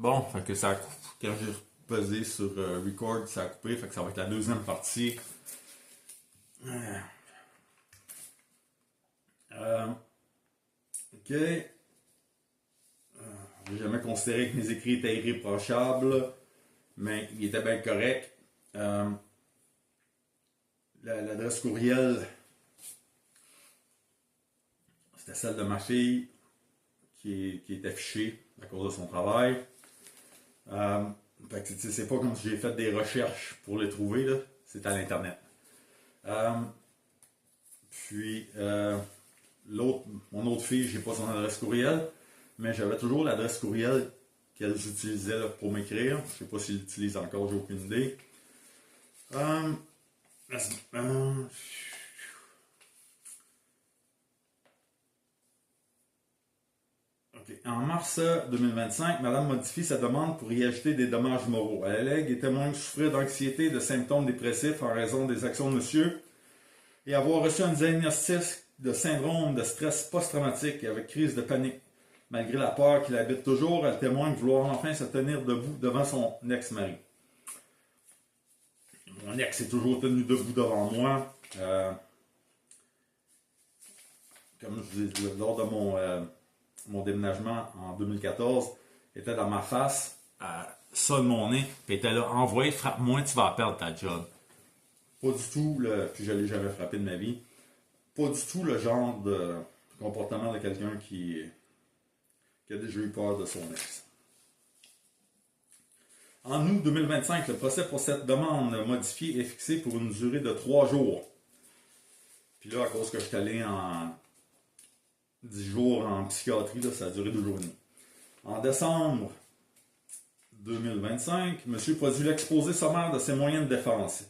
Bon, fait que ça a coupé. Quand j'ai pesé sur record, ça a coupé. Fait que ça va être la deuxième partie. Ok. J'ai jamais considéré que mes écrits étaient irréprochables, mais ils étaient bien corrects. L'adresse courriel, c'était celle de ma fille qui est affichée à cause de son travail. Fait que c'est pas comme si j'ai fait des recherches pour les trouver, là. C'est à l'internet. Puis mon autre fille, j'ai pas son adresse courriel, mais j'avais toujours l'adresse courriel qu'elles utilisaient là, pour m'écrire. Je sais pas s'ils l'utilisent encore, j'ai aucune idée. Okay. En mars 2025, Madame modifie sa demande pour y ajouter des dommages moraux. Elle allègue et témoigne souffrir d'anxiété et de symptômes dépressifs en raison des actions de monsieur et avoir reçu un diagnostic de syndrome de stress post-traumatique avec crise de panique. Malgré la peur qui l'habite toujours, elle témoigne vouloir enfin se tenir debout devant son ex-mari. Mon ex est toujours tenu debout devant moi. Comme je vous ai dit, lors de mon déménagement en 2014, était dans ma face, ça de mon nez, puis était là, envoyé, frappe-moi, tu vas perdre ta job. Pas du tout, puis je ne l'ai jamais frappé de ma vie, pas du tout le genre de comportement de quelqu'un qui a déjà eu peur de son ex. En août 2025, le procès pour cette demande modifiée est fixé pour une durée de 3 jours. Puis là, à cause que je suis allé en 10 jours en psychiatrie, là, ça a duré 2 jours et demi. En décembre 2025, M. produit l'exposé sommaire de ses moyens de défense.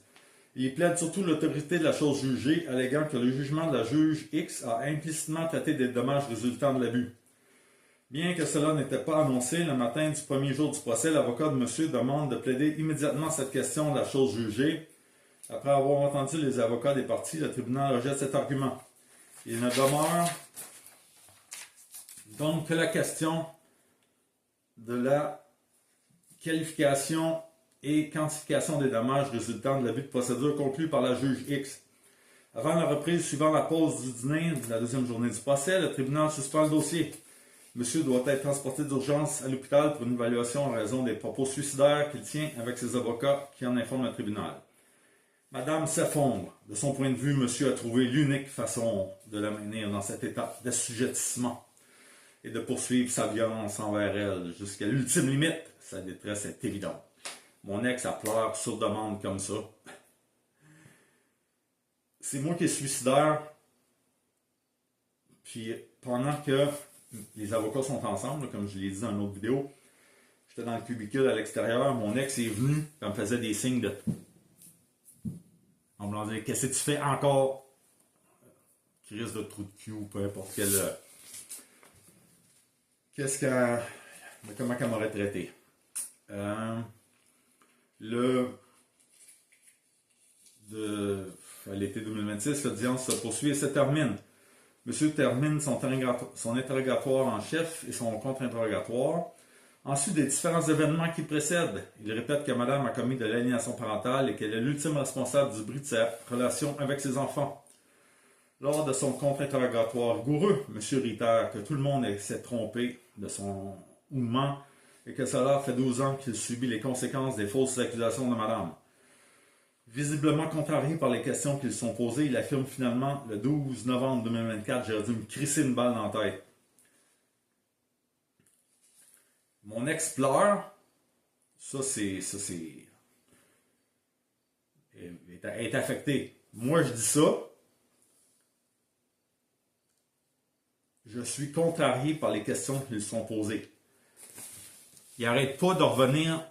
Il plaide surtout l'autorité de la chose jugée, alléguant que le jugement de la juge X a implicitement traité des dommages résultant de l'abus. Bien que cela n'était pas annoncé, le matin du premier jour du procès, l'avocat de monsieur demande de plaider immédiatement cette question de la chose jugée. Après avoir entendu les avocats des parties, le tribunal rejette cet argument. Il ne demeure donc que la question de la qualification et quantification des dommages résultant de l'abus de procédure conclu par la juge X. Avant la reprise suivant la pause du dîner de la deuxième journée du procès, le tribunal suspend le dossier. Monsieur doit être transporté d'urgence à l'hôpital pour une évaluation en raison des propos suicidaires qu'il tient avec ses avocats qui en informent le tribunal. Madame s'effondre. De son point de vue, monsieur a trouvé l'unique façon de la maintenir dans cet état d'assujettissement et de poursuivre sa violence envers elle jusqu'à l'ultime limite. Sa détresse est évidente. Mon ex, elle pleure sur demande comme ça. C'est moi qui est suicidaire. Puis pendant que les avocats sont ensemble, comme je l'ai dit dans une autre vidéo, j'étais dans le cubicule à l'extérieur, mon ex est venu, elle me faisait des signes de... On me disait, qu'est-ce que tu fais encore? Crise de trou de cul ou peu importe quel... Comment qu'elle m'aurait traité? À l'été 2026, l'audience se poursuit et se termine. Monsieur termine son interrogatoire en chef et son contre-interrogatoire. Ensuite, des différents événements qui précèdent. Il répète que madame a commis de l'aliénation parentale et qu'elle est l'ultime responsable du bris de sa relation avec ses enfants. Lors de son contre-interrogatoire rigoureux, monsieur réitère que tout le monde s'est trompé de son ment et que cela fait 12 ans qu'il subit les conséquences des fausses accusations de madame. Visiblement contrarié par les questions qui lui sont posées, il affirme finalement le 12 novembre 2024 « J'aurais dû me crisser une balle dans la tête ». Mon ex pleure, est affecté. Moi, je dis ça. Je suis contrarié par les questions qui lui sont posées. Il n'arrête pas de revenir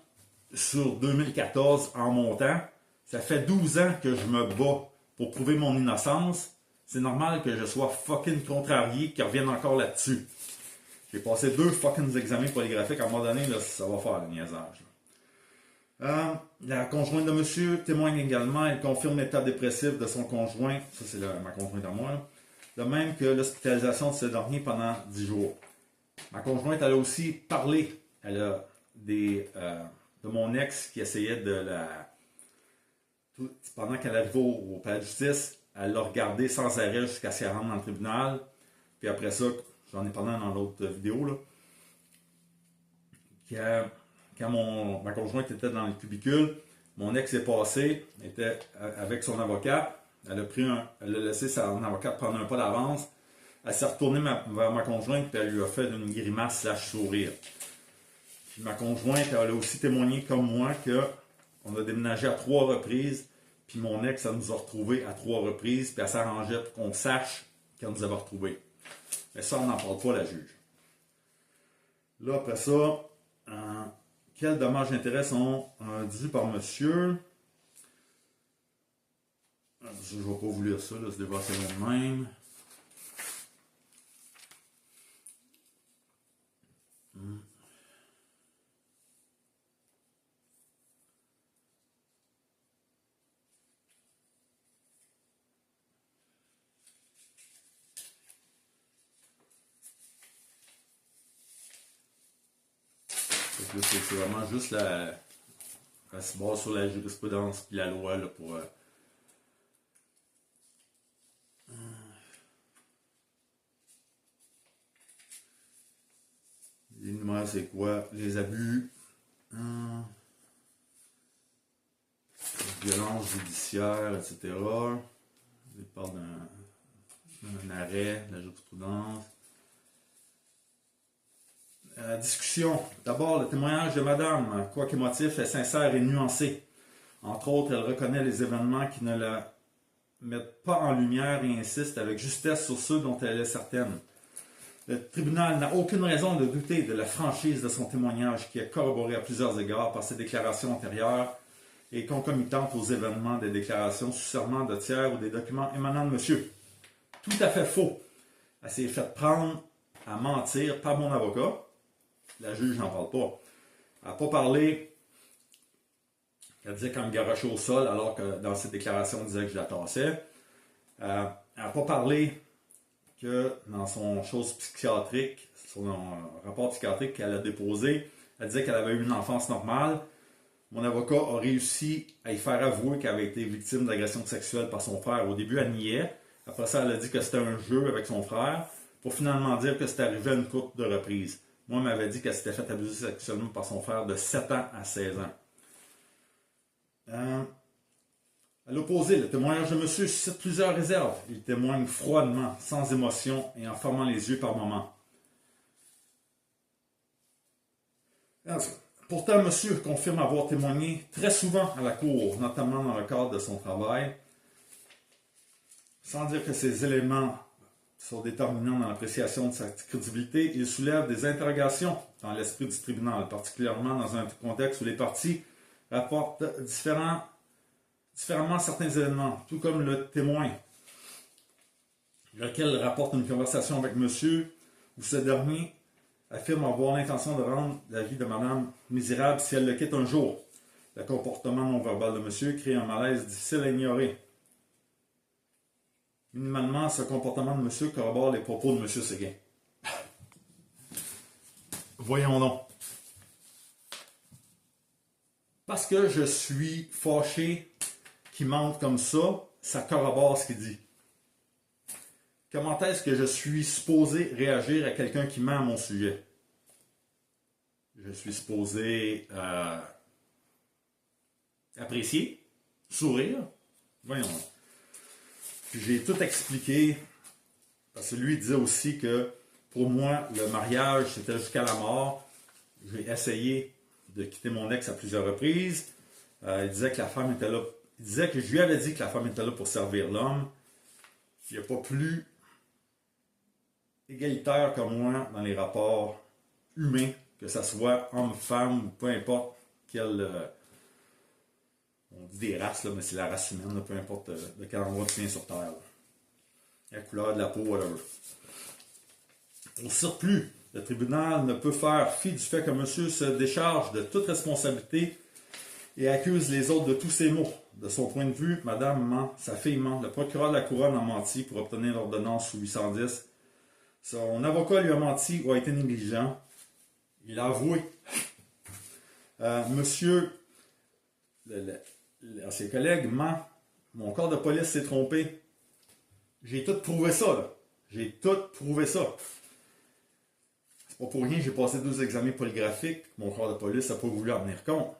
sur 2014 en montant. Ça fait 12 ans que je me bats pour prouver mon innocence. C'est normal que je sois fucking contrarié, qu'il revienne encore là-dessus. J'ai passé 2 fucking examens polygraphiques. À un moment donné, là, ça va faire le niaisage. La conjointe de monsieur témoigne également. Elle confirme l'état dépressif de son conjoint. Ça, c'est ma conjointe à moi. Là. De même que l'hospitalisation de ce dernier pendant 10 jours. Ma conjointe, elle a aussi parlé. Elle a de mon ex qui essayait de pendant qu'elle arrivait au palais de justice, elle l'a regardé sans arrêt jusqu'à ce qu'elle rentre dans le tribunal. Puis après ça, j'en ai parlé dans l'autre vidéo, là, quand ma conjointe était dans le cubicule, mon ex est passé, était avec son avocat. Elle a laissé son avocat prendre un pas d'avance. Elle s'est retournée vers ma conjointe et elle lui a fait une grimace / sourire. Puis ma conjointe, elle a aussi témoigné comme moi qu'on a déménagé à 3 reprises. Puis mon ex, elle nous a retrouvés à 3 reprises. Puis elle s'arrangeait pour qu'on sache qu'elle nous avait retrouvés. Mais ça, on n'en parle pas, la juge. Là, après ça, quels dommages d'intérêt sont dus par monsieur? Je ne vais pas vous lire ça, là, c'est des versets même. C'est vraiment juste elle se base sur la jurisprudence et la loi là, pour. Les numéros, c'est quoi? Les abus. Violence judiciaire, etc. Il parle d'un arrêt, de la jurisprudence. Discussion. D'abord, le témoignage de madame, quoique émotif, est sincère et nuancé. Entre autres, elle reconnaît les événements qui ne la mettent pas en lumière et insiste avec justesse sur ceux dont elle est certaine. Le tribunal n'a aucune raison de douter de la franchise de son témoignage qui est corroboré à plusieurs égards par ses déclarations antérieures et concomitantes aux événements des déclarations sous serment de tiers ou des documents émanant de monsieur. Tout à fait faux. Elle s'est fait prendre à mentir par mon avocat. La juge n'en parle pas. Elle n'a pas parlé qu'elle disait qu'elle me garochait au sol alors que dans ses déclarations, elle disait que je la tassais. Elle n'a pas parlé que dans son chose psychiatrique, son rapport psychiatrique qu'elle a déposé, elle disait qu'elle avait eu une enfance normale. Mon avocat a réussi à y faire avouer qu'elle avait été victime d'agression sexuelle par son frère. Au début, elle niait. Après ça, elle a dit que c'était un jeu avec son frère, pour finalement dire que c'était arrivé à une couple de reprises. Moi, elle m'avait dit qu'elle s'était fait abuser sexuellement par son frère de 7 ans à 16 ans. À l'opposé, le témoignage de monsieur suscite plusieurs réserves. Il témoigne froidement, sans émotion et en fermant les yeux par moments. Pourtant, monsieur confirme avoir témoigné très souvent à la cour, notamment dans le cadre de son travail, sans dire que ces éléments sont déterminants dans l'appréciation de sa crédibilité. Il soulève des interrogations dans l'esprit du tribunal, particulièrement dans un contexte où les parties rapportent différemment certains événements, tout comme le témoin, lequel rapporte une conversation avec monsieur, où ce dernier affirme avoir l'intention de rendre la vie de madame misérable si elle le quitte un jour. Le comportement non-verbal de monsieur crée un malaise difficile à ignorer. Minimalement, ce comportement de monsieur corrobore les propos de monsieur Séguin. Voyons donc. Parce que je suis fâché qu'il mente comme ça, ça corrobore ce qu'il dit. Comment est-ce que je suis supposé réagir à quelqu'un qui ment à mon sujet? Je suis supposé apprécier, sourire. Voyons. Puis j'ai tout expliqué, parce que lui disait aussi que pour moi, le mariage, c'était jusqu'à la mort. J'ai essayé de quitter mon ex à plusieurs reprises. Il disait que la femme était là. Il disait que je lui avais dit que la femme était là pour servir l'homme. Il n'y a pas plus égalitaire que moi dans les rapports humains, que ce soit homme, femme, ou peu importe quelle... on dit des races, là, mais c'est la race humaine, là, peu importe de quel endroit tu viens sur Terre. Là. La couleur de la peau, whatever. Au surplus, le tribunal ne peut faire fi du fait que monsieur se décharge de toute responsabilité et accuse les autres de tous ses maux. De son point de vue, madame ment, sa fille ment, le procureur de la couronne a menti pour obtenir l'ordonnance sous 810. Son avocat lui a menti ou a été négligent. Il a avoué Monsieur, ses collègues ment. Mon corps de police s'est trompé. J'ai tout prouvé ça, là. J'ai tout prouvé ça. C'est pas pour rien que j'ai passé 2 examens polygraphiques. Mon corps de police n'a pas voulu en tenir compte.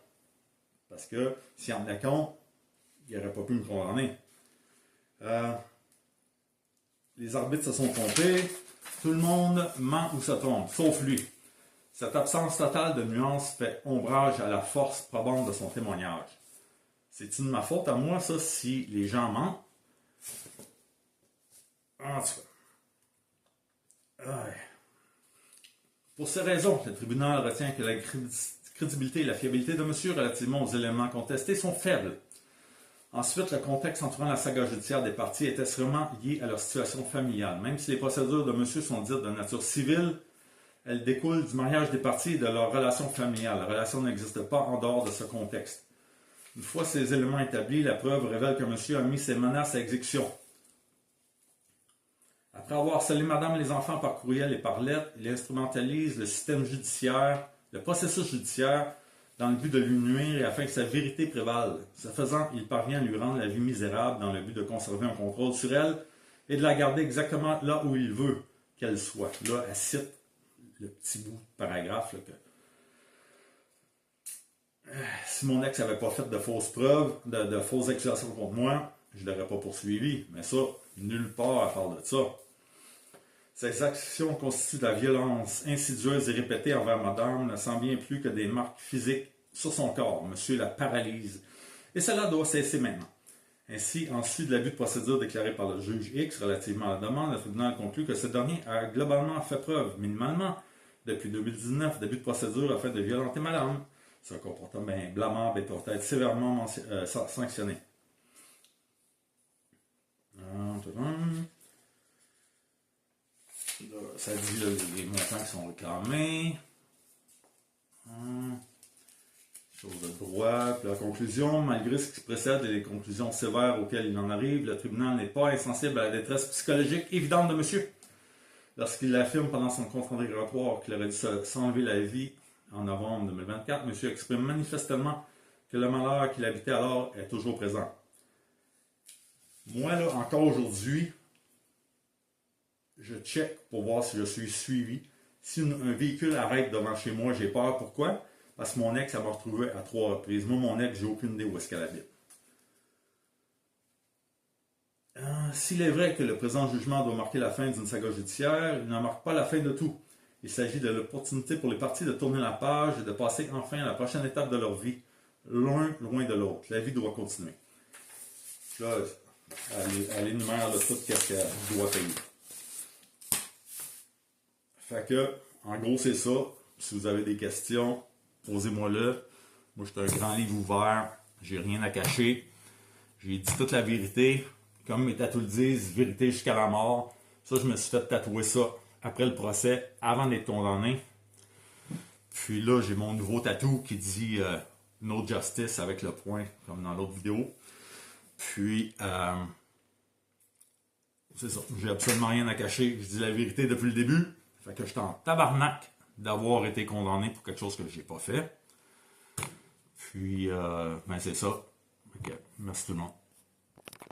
Parce que s'il en tenait compte, il n'aurait pas pu me condamner. Les arbitres se sont trompés. Tout le monde ment ou se trompe, sauf lui. Cette absence totale de nuances fait ombrage à la force probante de son témoignage. C'est-il de ma faute à moi, ça, si les gens mentent? En tout cas. Ouais. Pour ces raisons, le tribunal retient que la crédibilité et la fiabilité de monsieur relativement aux éléments contestés sont faibles. Ensuite, le contexte entourant la saga judiciaire des parties était sûrement lié à leur situation familiale. Même si les procédures de monsieur sont dites de nature civile, elles découlent du mariage des parties et de leur relation familiale. La relation n'existe pas en dehors de ce contexte. Une fois ces éléments établis, la preuve révèle que monsieur a mis ses menaces à exécution. Après avoir harcelé madame et les enfants par courriel et par lettre, il instrumentalise le système judiciaire, le processus judiciaire, dans le but de lui nuire et afin que sa vérité prévale. Ce faisant, il parvient à lui rendre la vie misérable dans le but de conserver un contrôle sur elle et de la garder exactement là où il veut qu'elle soit. Là, elle cite le petit bout de paragraphe là, que si mon ex n'avait pas fait de fausses preuves, de fausses accusations contre moi, je ne l'aurais pas poursuivi. Mais ça, nulle part à part de ça. Ces actions constituent de la violence insidieuse et répétée envers madame, ne sent bien plus que des marques physiques sur son corps. Monsieur la paralyse. Et cela doit cesser maintenant. Ainsi, en sus de l'abus de procédure déclaré par le juge X relativement à la demande, le tribunal conclut que ce dernier a globalement fait preuve, minimalement, depuis 2019, d'abus de procédure afin de violenter madame. Ce comportement blâmable et peut être sévèrement sanctionné. Là, ça dit là, les montants qui sont réclamés. Chose de droit. Puis la conclusion, malgré ce qui précède et les conclusions sévères auxquelles il en arrive, le tribunal n'est pas insensible à la détresse psychologique évidente de monsieur. Lorsqu'il affirme pendant son compte rendu rogatoire qu'il aurait dû s'enlever la vie en novembre 2024, monsieur exprime manifestement que le malheur qu'il habitait alors est toujours présent. Moi, là, encore aujourd'hui, je check pour voir si je suis suivi. Si un véhicule arrête devant chez moi, j'ai peur. Pourquoi? Parce que mon ex, elle m'a retrouvé à 3 reprises. Moi, mon ex, j'ai aucune idée où est-ce qu'elle habite. S'il est vrai que le présent jugement doit marquer la fin d'une saga judiciaire, il n'en marque pas la fin de tout. Il s'agit de l'opportunité pour les parties de tourner la page et de passer enfin à la prochaine étape de leur vie, l'un loin de l'autre. La vie doit continuer. Là, elle énumère là, tout ce qu'elle doit payer. Fait que, en gros, c'est ça. Si vous avez des questions, posez-moi-le. Moi, je suis un grand livre ouvert. J'ai rien à cacher. J'ai dit toute la vérité. Comme mes tatous le disent, vérité jusqu'à la mort. Ça, je me suis fait tatouer ça après le procès, avant d'être condamné. Puis là, j'ai mon nouveau tatou qui dit No Justice avec le point, comme dans l'autre vidéo. Puis, c'est ça. J'ai absolument rien à cacher. Je dis la vérité depuis le début. Fait que je suis en tabarnak d'avoir été condamné pour quelque chose que j'ai pas fait. Puis, ben c'est ça. Okay. Merci tout le monde.